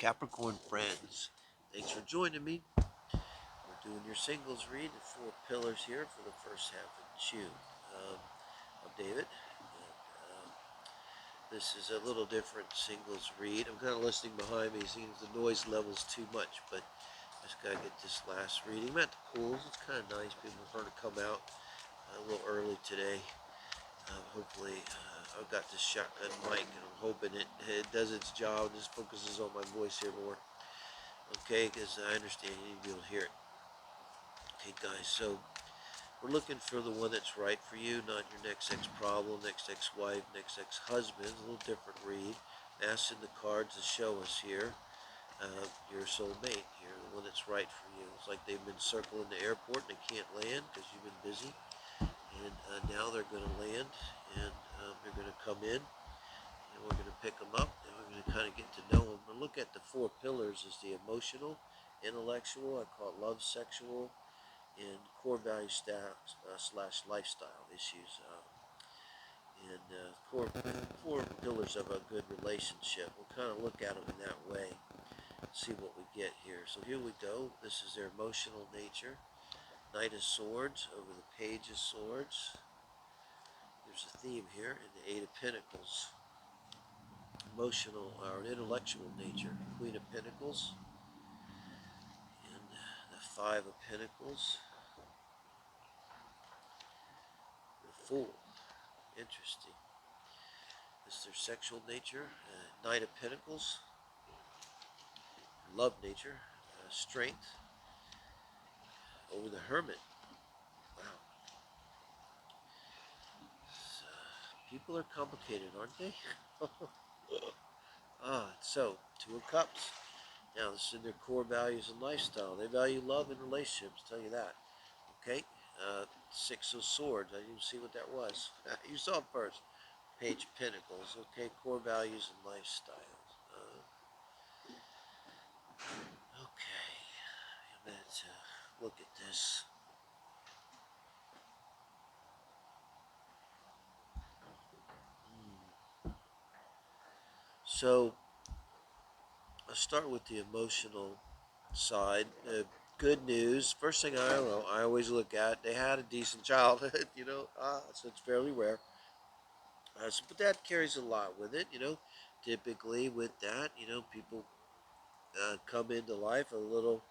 Capricorn friends, thanks for joining me. We're doing your singles read, the 4 pillars here for the first half of June. I'm David, and this is a little different singles read. I'm kind of listening behind me, seems the noise level's too much, but I just gotta get this last reading. I'm at the pools, it's kind of nice. People are starting to come out a little early today. Hopefully, I've got this shotgun mic, and I'm hoping it does its job and just focuses on my voice here more. Okay, because I understand you need to be able to hear it. Okay, guys, so we're looking for the one that's right for you, not your next ex-problem, next ex-wife, next ex-husband. A little different read. Asking the cards to show us here your soulmate here, the one that's right for you. It's like they've been circling the airport and they can't land because you've been busy. And now they're going to land, and they're going to come in, and we're going to pick them up, and we're going to kind of get to know them. But look at the 4 pillars as the emotional, intellectual, I call it love, sexual, and core value slash lifestyle issues. And four pillars of a good relationship. We'll kind of look at them in that way, see what we get here. So here we go. This is their emotional nature. Knight of Swords over the Page of Swords. There's a theme here in the 8 of Pentacles. Emotional or intellectual nature. Queen of Pentacles. And the 5 of Pentacles. The Fool. Interesting. This is their sexual nature. Knight of Pentacles. Love nature. Strength. Over the Hermit. Wow. People are complicated, aren't they? So 2 of Cups. Now, this is in their core values and lifestyle. They value love and relationships, tell you that. Okay? 6 of Swords. I didn't even see what that was. You saw it first. Page of Pentacles. Okay, core values and lifestyles. Okay. Let's look at this. So, I'll start with the emotional side. Good news. First thing I always look at, they had a decent childhood, so it's fairly rare. But that carries a lot with it, Typically with that, people come into life a little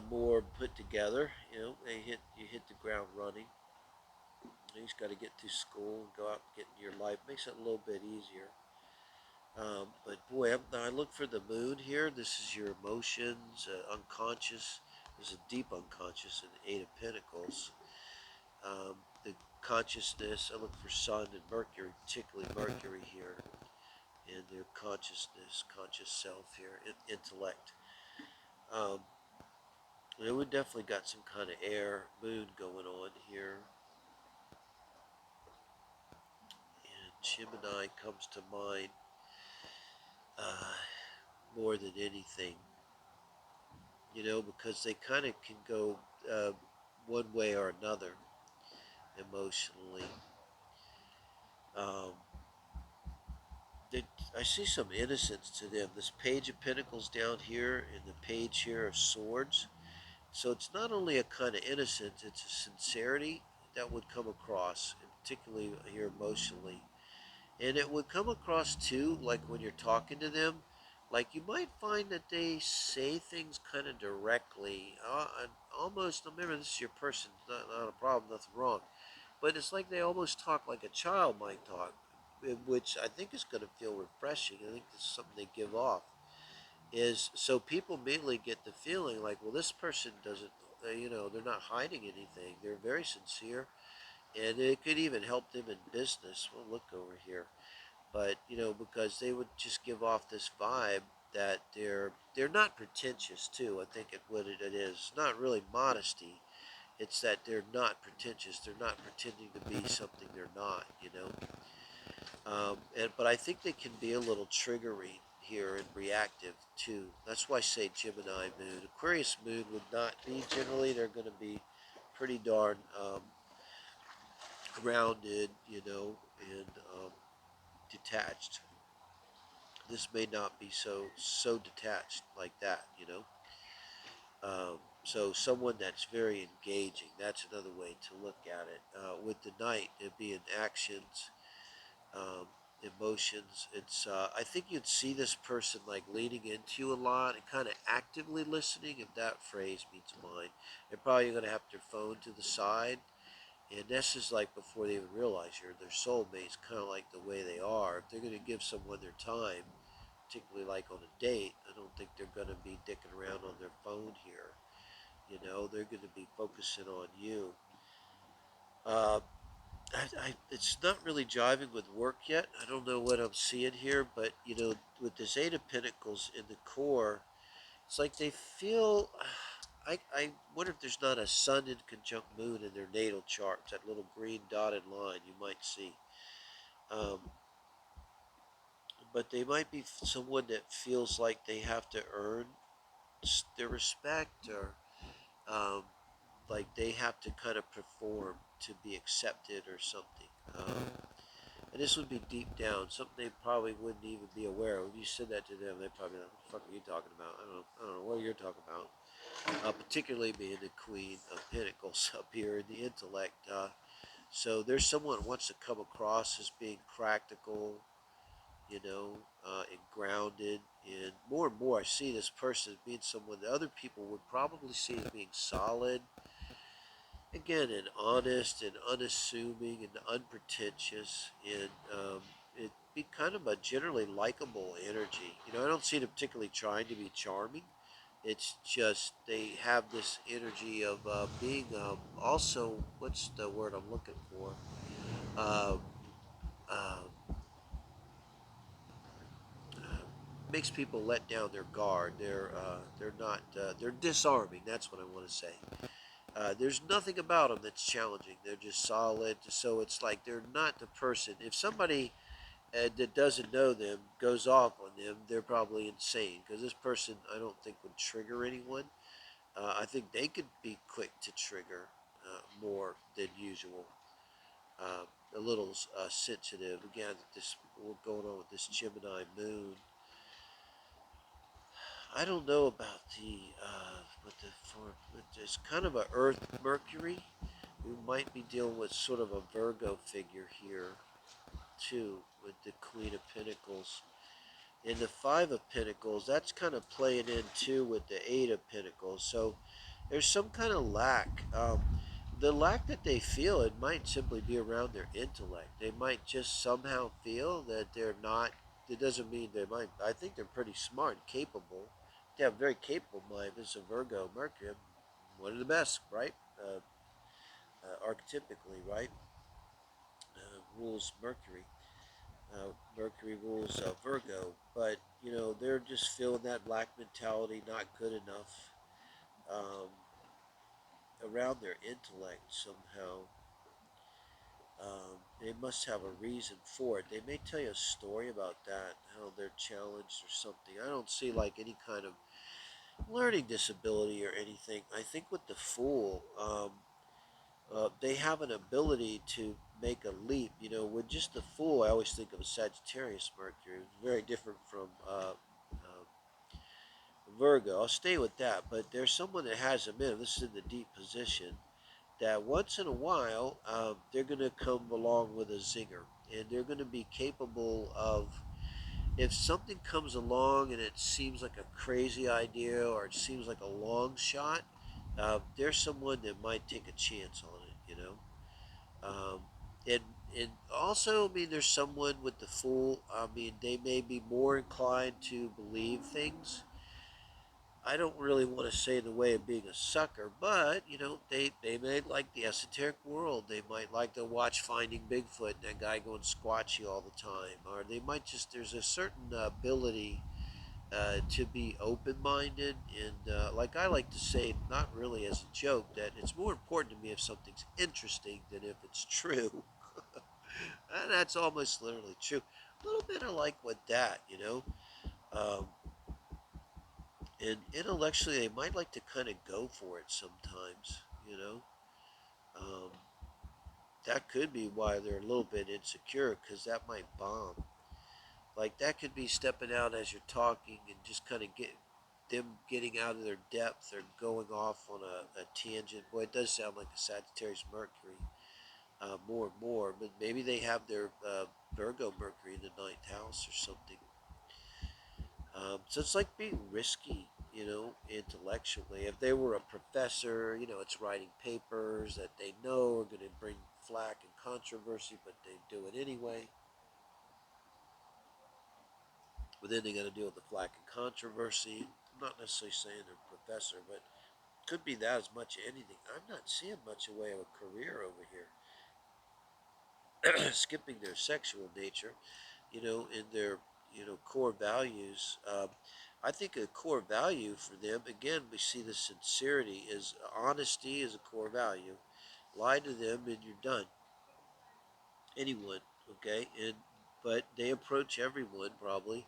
more put together. You hit the ground running. You just got to get through school and go out and get into your life. Makes it a little bit easier. But boy, I look for the moon here. This is your emotions, unconscious. There's a deep unconscious in the 8 of Pentacles. The consciousness, I look for Sun and Mercury, particularly Mercury here, and their consciousness, conscious self here, intellect. We definitely got some kind of air moon going on here. And Gemini comes to mind more than anything, because they kind of can go one way or another emotionally. I see some innocence to them. This Page of Pentacles down here and the Page here of Swords. So it's not only a kind of innocence, it's a sincerity that would come across, and particularly here emotionally. And it would come across too, like when you're talking to them, like you might find that they say things kind of directly. And almost, remember, this is your person, not a problem, nothing wrong. But it's like they almost talk like a child might talk, which I think is going to feel refreshing. I think this is something they give off. So people immediately get the feeling like, well, this person doesn't, they're not hiding anything. They're very sincere, and it could even help them in business. We'll look over here. But, because they would just give off this vibe that they're not pretentious too. I think what it is. It's not really modesty. It's that they're not pretentious. They're not pretending to be something they're not, But I think they can be a little triggery here and reactive too. That's why I say Gemini Moon. Aquarius Moon would not be generally. They're going to be pretty darn grounded, and detached. this may not be so detached like that, you know. So someone that's very engaging, that's another way to look at it. With the Knight, it being actions, um, emotions. It's I think you'd see this person like leaning into you a lot and kind of actively listening, if that phrase meets mine. They're probably going to have their phone to the side, and this is like before they even realize you're their soulmates, kind of like the way they are. If they're going to give someone their time, particularly like on a date, I don't think they're going to be dicking around on their phone here. You know, they're going to be focusing on you. Uh, it's not really jiving with work yet. I don't know what I'm seeing here, but you know, with this Eight of Pentacles in the core, it's like they feel. I wonder if there's not a Sun in conjunct Moon in their natal chart. That little green dotted line you might see. Um, but they might be someone that feels like they have to earn their respect, or um, like they have to kind of perform to be accepted or something. And this would be deep down, something they probably wouldn't even be aware of. If you said that to them, they'd probably be like, what the fuck are you talking about? I don't know what you're talking about. Particularly being the Queen of Pentacles up here in the intellect. So there's someone who wants to come across as being practical, you know, and grounded. And more I see this person as being someone that other people would probably see as being solid, again, and honest and unassuming and unpretentious, and it be kind of a generally likable energy. You know, I don't see them particularly trying to be charming. It's just they have this energy of being also, what's the word I'm looking for? Uh, uh, Makes people let down their guard. They're not they're disarming. That's what I want to say. There's nothing about them that's challenging. They're just solid. So it's like they're not the person. If somebody that doesn't know them goes off on them, they're probably insane. Because this person, I don't think would trigger anyone. I think they could be quick to trigger more than usual. A little sensitive. Again, this what's going on with this Gemini Moon. I don't know about the with this kind of a Earth Mercury. We might be dealing with sort of a Virgo figure here too, with the Queen of Pentacles. In the Five of Pentacles, that's kind of playing in too with the Eight of Pentacles. So there's some kind of lack. The lack that they feel, it might simply be around their intellect. They might just somehow feel that they're not. It doesn't mean they might. I think they're pretty smart and capable. They have a very capable mind. This is a Virgo Mercury, one of the best, right? Archetypically, right? Rules Mercury. Mercury rules Virgo, but you know they're just feeling that black mentality, not good enough, um, around their intellect somehow. They must have a reason for it. They may tell you a story about that, how they're challenged or something. I don't see like any kind of learning disability or anything. I think with the Fool, they have an ability to make a leap. You know, with just the Fool, I always think of a Sagittarius Mercury. Very different from Virgo. I'll stay with that. But there's someone that has them in. This is in the deep position. That once in a while, they're going to come along with a zinger. And they're going to be capable of, if something comes along and it seems like a crazy idea or it seems like a long shot, there's someone that might take a chance on it, you know. Um, and and also, I mean, there's someone with the Fool. I mean, they may be more inclined to believe things. I don't really want to say in the way of being a sucker, but you know, they may like the esoteric world. They might like to watch Finding Bigfoot and that guy going squatchy all the time, or they might just there's a certain ability to be open-minded, and like I like to say, not really as a joke, that it's more important to me if something's interesting than if it's true. And that's almost literally true. A little bit of like with that, you know. Um, and intellectually, they might like to kind of go for it sometimes, you know. Um, that could be why they're a little bit insecure, because that might bomb. Like that could be stepping out as you're talking and just kind of getting out of their depth or going off on a tangent. Boy, it does sound like a Sagittarius Mercury more and more, but maybe they have their Virgo Mercury in the ninth house or something. So it's like being risky, intellectually. If they were a professor, it's writing papers that they know are going to bring flack and controversy, but they do it anyway. But then they got to deal with the flack and controversy. I'm not necessarily saying they're a professor, but it could be that as much as anything. I'm not seeing much away of a career over here. Skipping their sexual nature, in their, core values. I think a core value for them, again, we see the sincerity is honesty is a core value. Lie to them and you're done. Anyone, okay? But they approach everyone probably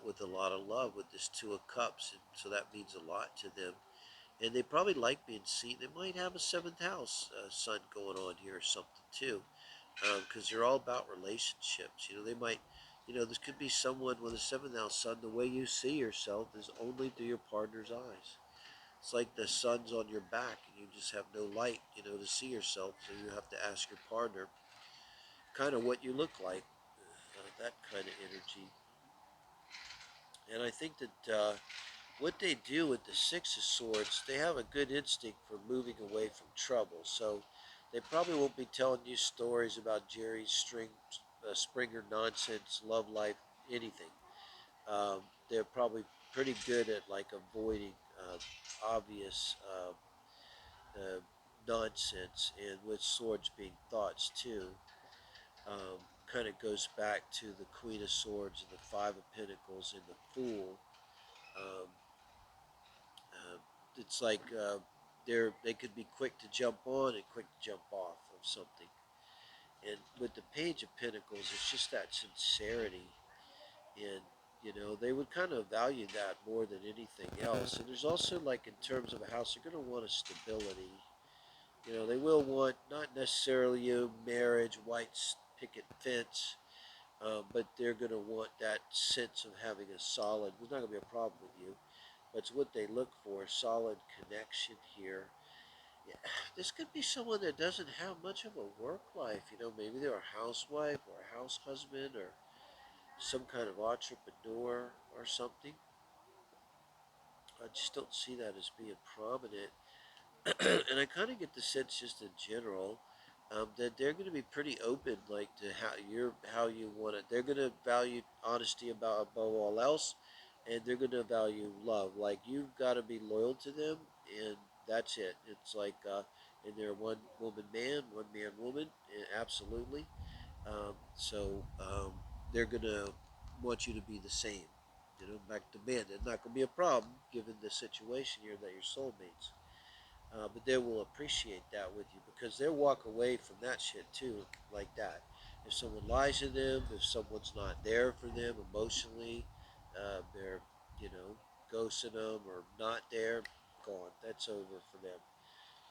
with a lot of love with this Two of Cups, and so that means a lot to them. And they probably like being seen. They might have a seventh house sun going on here or something too, because they're all about relationships. They might, this could be someone with a seventh house sun. The way you see yourself is only through your partner's eyes. It's like the sun's on your back and you just have no light, to see yourself. So you have to ask your partner kind of what you look like, that kind of energy. And I think that what they do with the Six of Swords, they have a good instinct for moving away from trouble. So they probably won't be telling you stories about Jerry Springer nonsense, love life, anything. They're probably pretty good at like avoiding obvious nonsense, and with swords being thoughts too. Kind of goes back to the Queen of Swords and the Five of Pentacles and the Fool. Um, uh, it's like they could be quick to jump on and quick to jump off of something. And with the Page of Pentacles, it's just that sincerity, and they would kind of value that more than anything else. And there's also, like, in terms of a house, they're going to want a stability. They will want not necessarily a marriage, white picket fence, but they're going to want that sense of having a solid. There's not going to be a problem with you, but it's what they look for, a solid connection here. Yeah, this could be someone that doesn't have much of a work life. Maybe they're a housewife or a house husband or some kind of entrepreneur or something. I just don't see that as being prominent. And I kind of get the sense, just in general, that they're going to be pretty open, like, to how you want it. They're going to value honesty above all else, and they're going to value love. Like, you've got to be loyal to them, and that's it. It's like, and they're one woman man, one man woman, absolutely. So they're going to want you to be the same. Back to men. It's not going to be a problem given the situation here that you're soulmates. But they will appreciate that with you, because they'll walk away from that shit too, like that. If someone lies to them, if someone's not there for them emotionally, they're, you know, ghosting them or not there, gone. That's over for them.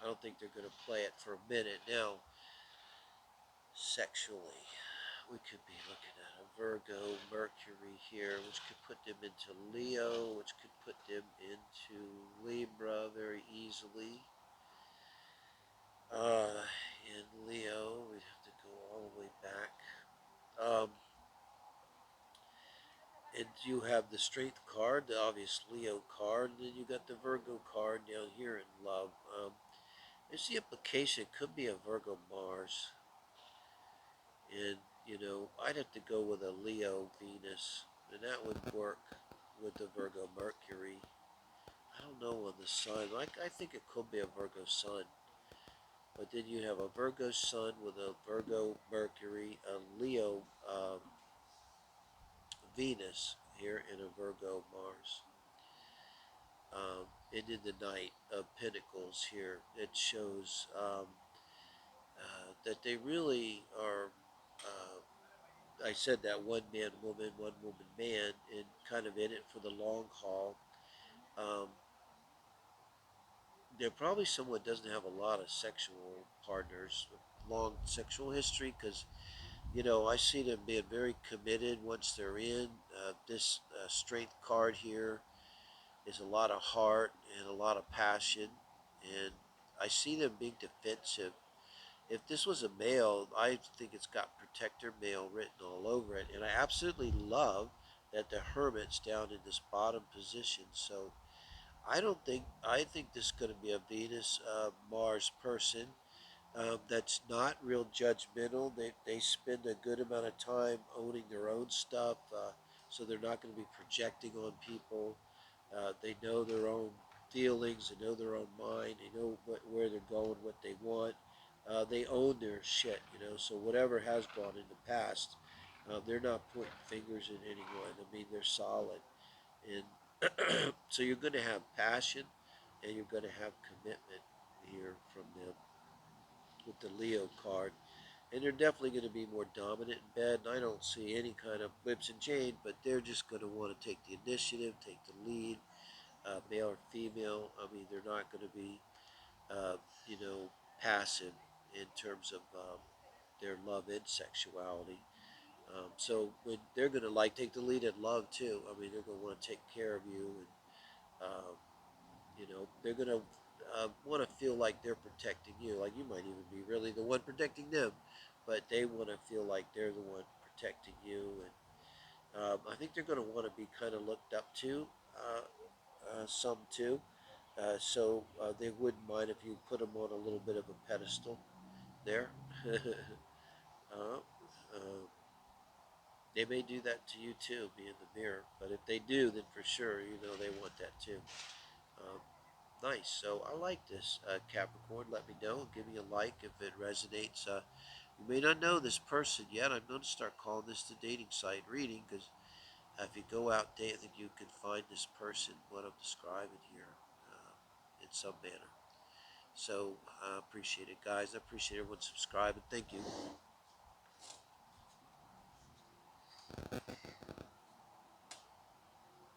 I don't think they're going to play it for a minute. Now, sexually, we could be looking at a Virgo Mercury here, which could put them into Leo, which could put them into Libra very easily. In Leo, we'd have to go all the way back. Um, and you have the Strength card, the obvious Leo card, and then you got the Virgo card down here in love. There's the implication, it could be a Virgo Mars. And, I'd have to go with a Leo Venus, and that would work with the Virgo Mercury. I don't know on the Sun. I think it could be a Virgo Sun. But then you have a Virgo Sun with a Virgo Mercury, a Leo Venus here, in a Virgo Mars. And in the Knight of Pentacles here, it shows that they really are, I said that one man, woman, one woman, man, and kind of in it for the long haul. Um, they're probably someone doesn't have a lot of sexual partners, long sexual history, because I see them being very committed once they're in. This strength card here is a lot of heart and a lot of passion, and I see them being defensive. If this was a male, I think it's got protector male written all over it, and I absolutely love that the hermit's down in this bottom position. So I think this is going to be a Venus Mars person that's not real judgmental. They spend a good amount of time owning their own stuff, so they're not going to be projecting on people. They know their own feelings, they know their own mind, they know where they're going, what they want. They own their shit, so whatever has gone in the past, they're not pointing fingers at anyone. I mean, they're solid. And so you're going to have passion and you're going to have commitment here from them with the Leo card. And they're definitely going to be more dominant in bed. And I don't see any kind of whips and chains, but they're just going to want to take the initiative, take the lead, male or female. I mean, they're not going to be, uh, you know, passive in terms of their love and sexuality. So when they're going to like take the lead in love too. I mean, they're going to want to take care of you, and um, they're going to want to feel like they're protecting you. Like you might even be really the one protecting them, but they want to feel like they're the one protecting you. And I think they're going to want to be kind of looked up to, some too. So they wouldn't mind if you put them on a little bit of a pedestal there. uh, uh, they may do that to you too, be in the mirror. But if they do, then for sure, they want that too. Um, Nice. So I like this, Capricorn. Let me know. Give me a like if it resonates. You may not know this person yet. I'm going to start calling this the dating site reading because if you go out dating, I think you can find this person, what I'm describing here, in some manner. So I appreciate it, guys. I appreciate everyone subscribing. Thank you.